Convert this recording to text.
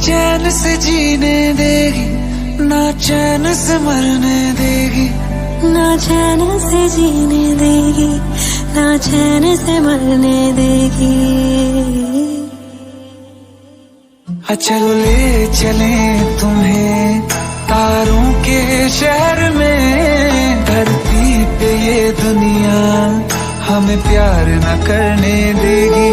चैन से जीने देगी, ना चैन से मरने देगी, ना चैन से जीने देगी, ना चैन से मरने देगी। चलो ले चले तुम्हें तारों के शहर में, धरती पे ये दुनिया हमें प्यार न करने देगी।